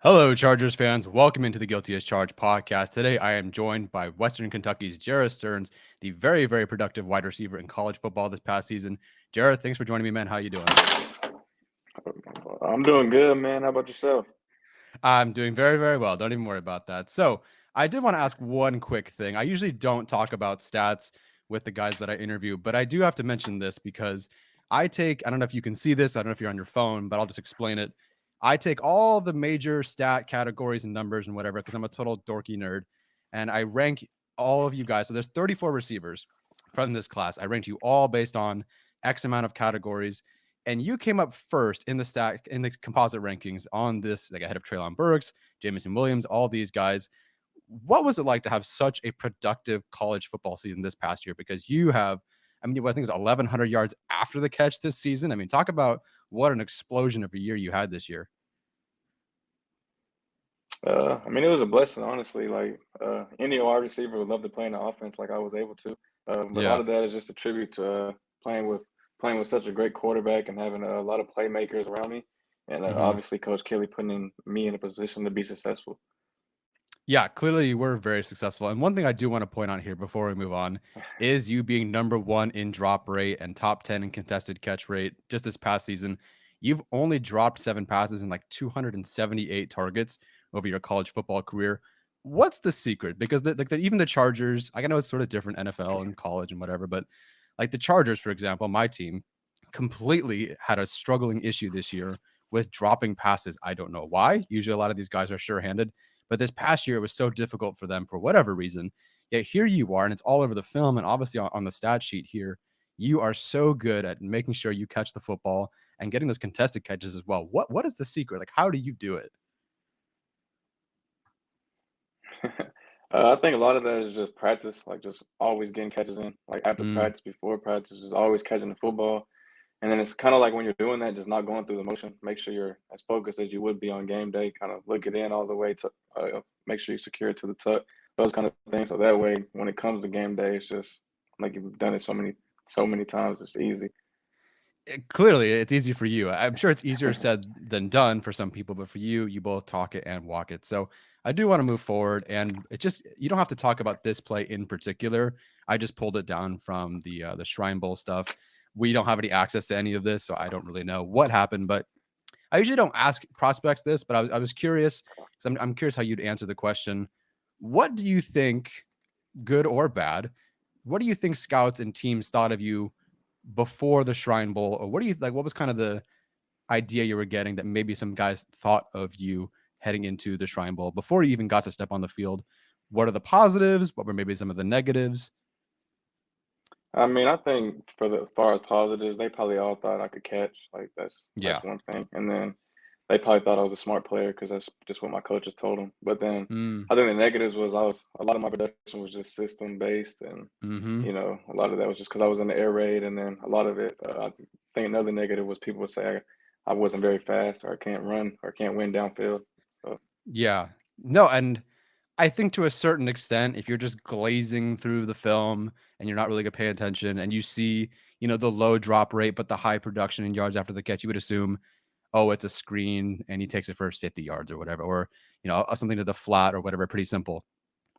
Hello, Chargers fans. Welcome into the Guilty as Charged podcast. Today, I am joined by Western Kentucky's Jerreth Sterns, the very, very productive wide receiver in college football this past season. Jerreth, thanks for joining me, man. How you doing? I'm doing good, man. How about yourself? I'm doing very, very well. Don't even worry about that. So, I did want to ask one quick thing. I usually don't talk about stats with the guys that I interview, but I do have to mention this because I don't know if you can see this, I don't know if you're on your phone, but I'll just explain it. I take all the major stat categories and numbers and whatever because I'm a total dorky nerd, and I rank all of you guys. So, there's 34 receivers from this class. I ranked you all based on X amount of categories and you came up first in the composite rankings on this, like ahead of Treylon Burks, Jameson Williams, all these guys. What was it like to have such a productive college football season this past year? Because you have, I mean, I think it was 1,100 yards after the catch this season. I mean, talk about what an explosion of a year you had this year. It was a blessing, honestly. Any wide receiver would love to play in the offense like I was able to. But a lot Yeah. of that is just a tribute to playing with playing with such a great quarterback and having a lot of playmakers around me, and hmm obviously Coach Kelly putting me in a position to be successful. Yeah, clearly you were very successful. And one thing I do want to point out here before we move on is you being number one in drop rate and top 10 in contested catch rate just this past season. You've only dropped 7 passes in like 278 targets over your college football career. What's the secret? Because even the Chargers, I know it's sort of different NFL and college and whatever, but like the Chargers, for example, my team completely had a struggling issue this year with dropping passes. I don't know why. Usually a lot of these guys are sure-handed, but this past year, it was so difficult for them for whatever reason. Yet here you are, and it's all over the film and obviously on the stat sheet here. You are so good at making sure you catch the football and getting those contested catches as well. What is the secret? Like, how do you do it? I think a lot of that is just practice, like just always getting catches in, like after Mm, practice, before practice, just always catching the football. And then it's kind of like when you're doing that, just not going through the motion. Make sure you're as focused as you would be on game day. Kind of look it in all the way to make sure you secure it to the tuck. Those kind of things. So that way, when it comes to game day, it's just like you've done it so many times. It's easy. Clearly, it's easy for you. I'm sure it's easier said than done for some people, but for you, you both talk it and walk it. So I do want to move forward, and it just you don't have to talk about this play in particular. I just pulled it down from the Shrine Bowl stuff. We don't have any access to any of this, so I don't really know what happened. But I usually don't ask prospects this, but I was curious because I'm curious how you'd answer the question. What do you think, good or bad? What do you think scouts and teams thought of you before the Shrine Bowl, or what do you like? What was kind of the idea you were getting that maybe some guys thought of you heading into the Shrine Bowl before you even got to step on the field? What are the positives? What were maybe some of the negatives? I think for the far as positives, they probably all thought I could catch. Like Yeah. that's one thing. And then they probably thought I was a smart player because that's just what my coaches told them. But then Mm, I think the negatives was I was a lot of my production was just system based, and hmm a lot of that was just because I was in the air raid, and then a lot of it. I think another negative was people would say I wasn't very fast, or I can't run, or can't win downfield. So Yeah. No, and I think to a certain extent, if you're just glazing through the film and you're not really gonna pay attention and you see, the low drop rate, but the high production in yards after the catch, you would assume, oh, it's a screen and he takes it first 50 yards or whatever, or, something to the flat or whatever, pretty simple.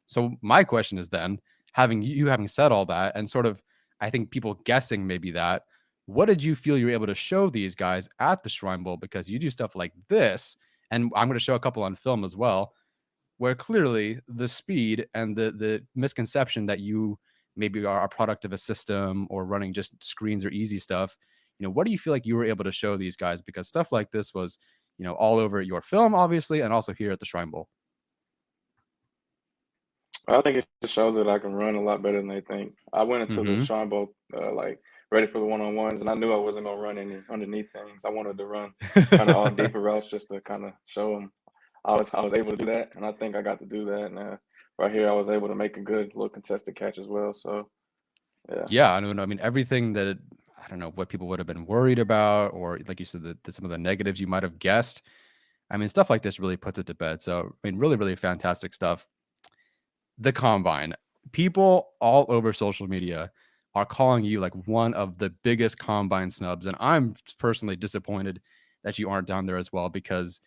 So my question is then, having said all that and sort of, I think people guessing maybe that, what did you feel you were able to show these guys at the Shrine Bowl? Because you do stuff like this, and I'm going to show a couple on film as well, where clearly the speed and the misconception that you maybe are a product of a system or running just screens or easy stuff, what do you feel like you were able to show these guys? Because stuff like this was, all over your film, obviously, and also here at the Shrine Bowl. I think it just showed that I can run a lot better than they think. I went into the hmm Shrine Bowl ready for the one on ones, and I knew I wasn't gonna run any underneath things. I wanted to run kind of all deeper routes just to kind of show them I was able to do that, and I think I got to do that. And right here, I was able to make a good little contested catch as well. So yeah. Yeah, I mean, everything that I don't know what people would have been worried about, or like you said, some of the negatives you might have guessed. I mean, stuff like this really puts it to bed. So, I mean, really, really fantastic stuff. The combine, people all over social media are calling you like one of the biggest combine snubs, and I'm personally disappointed that you aren't down there as well because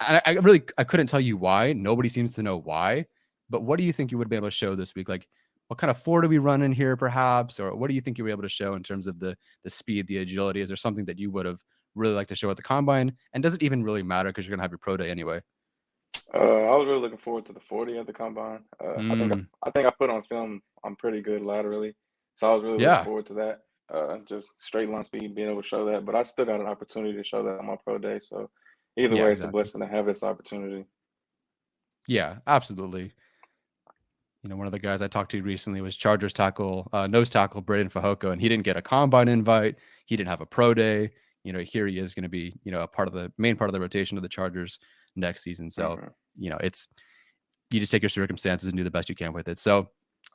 I couldn't tell you why. Nobody seems to know why. But what do you think you would be able to show this week? Like, what kind of floor do we run in here, perhaps, or what do you think you were able to show in terms of the speed, the agility? Is there something that you would have really liked to show at the combine? And does it even really matter because you're gonna have your pro day anyway? I was really looking forward to the 40 at the combine. Mm, I think I put on film I'm pretty good laterally, so I was really looking yeah, forward to that. Just straight line speed, being able to show that. But I still got an opportunity to show that on my pro day. So either yeah, way, it's a exactly. blessing to have this opportunity. Yeah, absolutely. One of the guys I talked to recently was Chargers tackle, nose tackle Braden Fajoko, and he didn't get a combine invite. He didn't have a pro day. Here he is going to be, a part of the main part of the rotation of the Chargers next season. So, Hmm. it's you just take your circumstances and do the best you can with it. So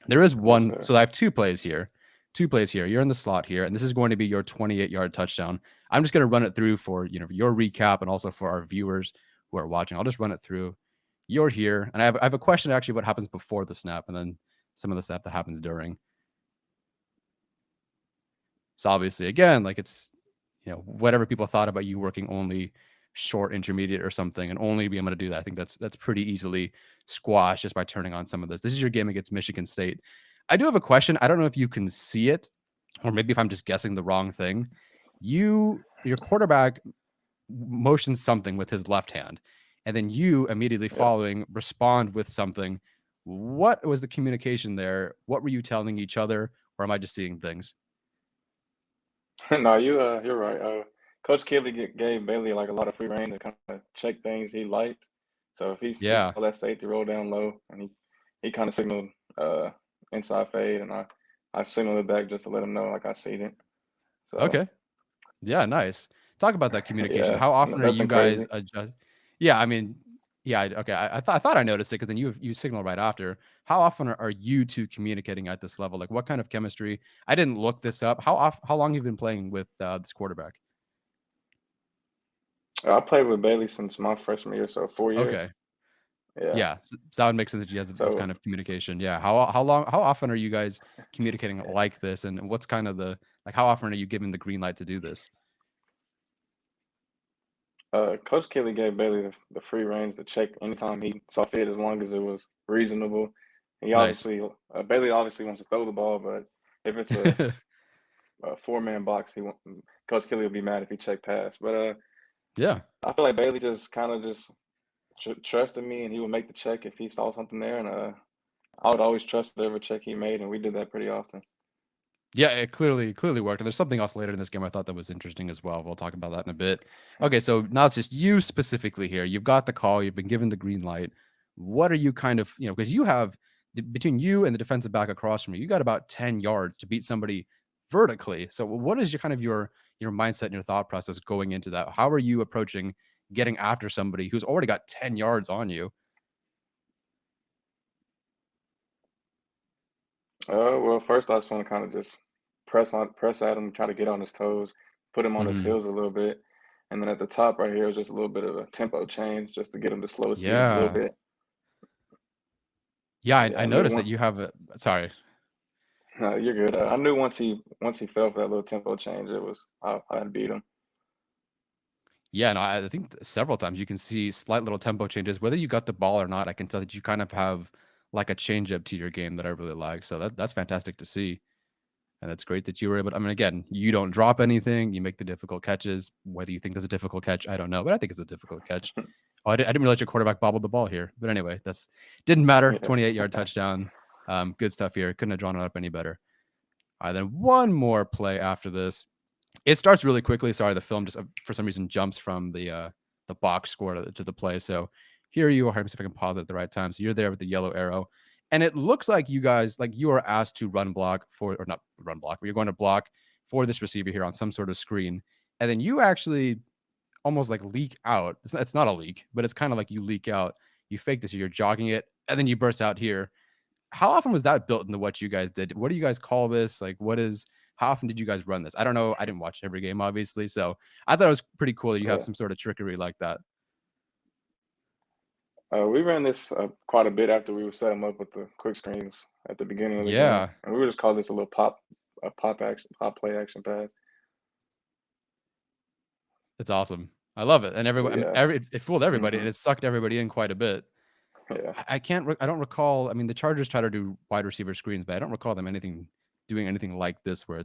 there is Yes, one. sir. So I have two plays here. Two plays here. You're in the slot here, and this is going to be your 28-yard touchdown. I'm just going to run it through for your recap and also for our viewers who are watching. I'll just run it through. You're here, and I have a question actually. What happens before the snap, and then some of the stuff that happens during. So obviously, again, like it's whatever people thought about you working only short intermediate or something and only being able to do that. I think that's pretty easily squashed just by turning on some of this. This is your game against Michigan State. I do have a question. I don't know if you can see it, or maybe if I'm just guessing the wrong thing. Your quarterback motions something with his left hand, and then you immediately Yeah. following respond with something. What was the communication there? What were you telling each other, or am I just seeing things? No, you're right. Coach Kelly gave Bailey like a lot of free reign to kind of check things he liked. So if he Yeah. saw that safety roll down low, and he kind of signaled uh inside fade, and I signaled it back just to let him know like I seen it. So Okay. Yeah, nice. Talk about that communication. yeah, How often are you nothing guys crazy. adjust? Yeah, I mean, yeah, okay. I thought I noticed it because then you signal right after. How often are you two communicating at this level? Like, what kind of chemistry? I didn't look this up. How long have you been playing with this quarterback? I played with Bailey since my freshman year, so 4 years. Okay. Yeah. Yeah, so that would make sense that you has this So kind of communication. Yeah. How often are you guys communicating like this? And what's kind of like how often are you given the green light to do this? Coach Kelly gave Bailey the free reins to check anytime he saw fit, as long as it was reasonable. He Nice. obviously Bailey obviously wants to throw the ball, but if it's a four-man box, Coach Kelly would be mad if he checked pass. But Yeah. I feel like Bailey just kind of just trusted me, and he would make the check if he saw something there, and I would always trust whatever check he made, and we did that pretty often. Yeah, it clearly worked. And there's something else later in this game I thought that was interesting as well. We'll talk about that in a bit. Okay, so now it's just you specifically here. You've got the call. You've been given the green light. What are you kind of, because you have between you and the defensive back across from you, you got about 10 yards to beat somebody vertically. So what is your kind of your mindset and your thought process going into that? How are you approaching getting after somebody who's already got 10 yards on you? Well, first I just want to kind of just press at him, try to get on his toes, put him on his Hmm. heels a little bit, and then at the top right here is just a little bit of a tempo change, just to get him to slow his feet up a little Yeah. bit. Yeah, I Yeah, I knew noticed that one. you have a sorry. No, you're good. I knew once he fell for that little tempo change, I had beat him. Yeah, no, I think several times you can see slight little tempo changes. Whether you got the ball or not, I can tell that you kind of have like a change up to your game that I really like. So that's fantastic to see. And that's great that you were able to, I mean, again, you don't drop anything, you make the difficult catches. Whether you think that's a difficult catch, I don't know, but I think it's a difficult catch. Oh, I didn't realize your quarterback bobbled the ball here. But anyway, that's didn't matter. Yeah. 28-yard touchdown. Good stuff here. Couldn't have drawn it up any better. All right, then one more play after this. It starts really quickly. Sorry, the film just for some reason jumps from the box score to the play. So here you are. Let me see if I can pause it at the right time. So you're there with the yellow arrow, and it looks like you guys like you are asked to run block for or not run block, but you're going to block for this receiver here on some sort of screen, and then you actually almost like leak out. It's not a leak, but it's kind of like you leak out. You fake this. You're jogging it, and then you burst out here. How often was that built into what you guys did? What do you guys call this? Like, how often did you guys run this? I don't know. I didn't watch every game, obviously. So I thought it was pretty cool that you have Yeah. some sort of trickery like that. We ran this quite a bit after we would set them up with the quick screens at the beginning of the game, Yeah, and we would just call this a pop play action pass. it's awesome. I love it, and But everyone, I mean, yeah. it fooled everybody, and Mhm. it sucked everybody in quite a bit. Yeah. I don't recall. I mean, the Chargers try to do wide receiver screens, but I don't recall them doing anything like this, where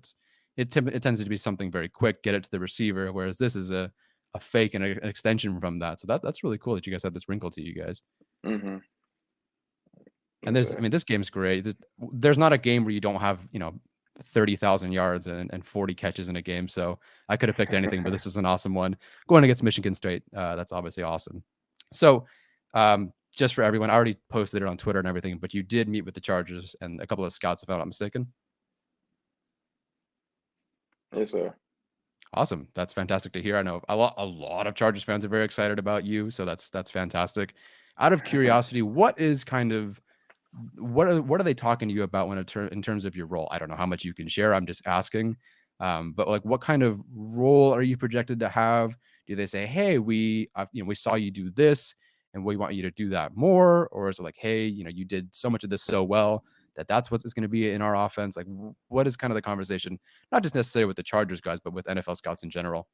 it tends to be something very quick, get it to the receiver, whereas this is a fake and an extension from that. So that's really cool that you guys had this wrinkle to you guys. Mhm. And Yes, I sir. mean, this game's great. There's not a game where you don't have 30,000 yards and 40 catches in a game. So I could have picked anything, but this was an awesome one. Going against Michigan State, that's obviously awesome. So, just for everyone, I already posted it on Twitter and everything, but you did meet with the Chargers and a couple of scouts, if I'm not mistaken. Yes, sir. Awesome. That's fantastic to hear. I know a lot of Chargers fans are very excited about you, so that's fantastic. Out of curiosity, what are they talking to you about in terms of your role? I don't know how much you can share. I'm just asking. But like, what kind of role are you projected to have? Do they say, "Hey, we saw you do this, and we want you to do that more," or is it like, "Hey, you did so much of this so well that that's what is going to be in our offense"? Like, what is kind of the conversation? Not just necessarily with the Chargers guys, but with NFL scouts in general.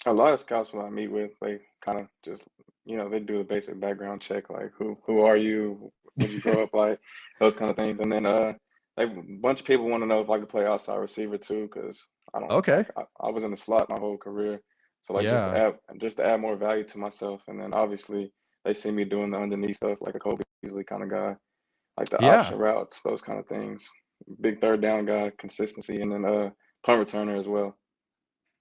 A lot of scouts who I meet with, they kind of just, they do a basic background check, like who are you, what did you grow up like, those kind of things, and then a bunch of people want to know if I could play outside receiver too, because I don't Okay. like I was in the slot my whole career, so like Yeah. just to add more value to myself, and then obviously they see me doing the underneath stuff like a Kobe Beasley kind of guy, like the Yeah. option routes, those kind of things, big third down guy, consistency, and then punt returner as well.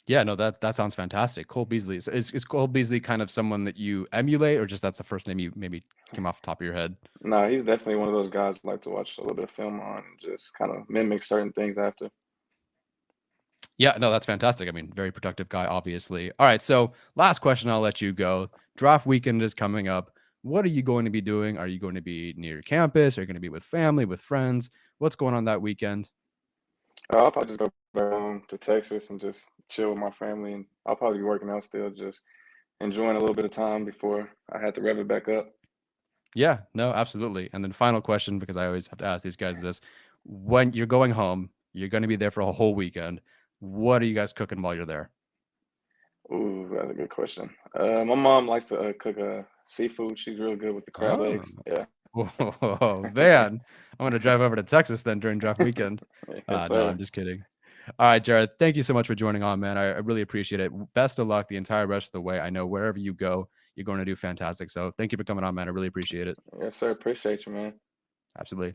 Yeah, no, that sounds fantastic. Cole Beasley. Is Cole Beasley kind of someone that you emulate, or just that's the first name you maybe came off the top of your head? No, he's definitely one of those guys I like to watch a little bit of film on and just kind of mimic certain things after. Yeah, no, that's fantastic. I mean, very productive guy, obviously. All right, so last question, I'll let you go. Draft weekend is coming up. What are you going to be doing? Are you going to be near campus? Are you going to be with family, with friends? What's going on that weekend? I'll probably just go back home to Texas and just chill with my family, and I'll probably be working out still, just enjoying a little bit of time before I had to rev it back up. Yeah, no, absolutely. And then final question, because I always have to ask these guys this: when you're going home, you're going to be there for a whole weekend. What are you guys cooking while you're there? Ooh, that's a good question. My mom likes to cook seafood. She's real good with the crab Oh. legs. Yeah. Whoa, man. I'm gonna drive over to Texas then during draft weekend. Yes, No, sir. I'm just kidding. All right, Jared, thank you so much for joining on, man. I really appreciate it. Best of luck the entire rest of the way. I know wherever you go, you're going to do fantastic. So thank you for coming on, man. I really appreciate it. Yes, sir. Appreciate you, man. Absolutely.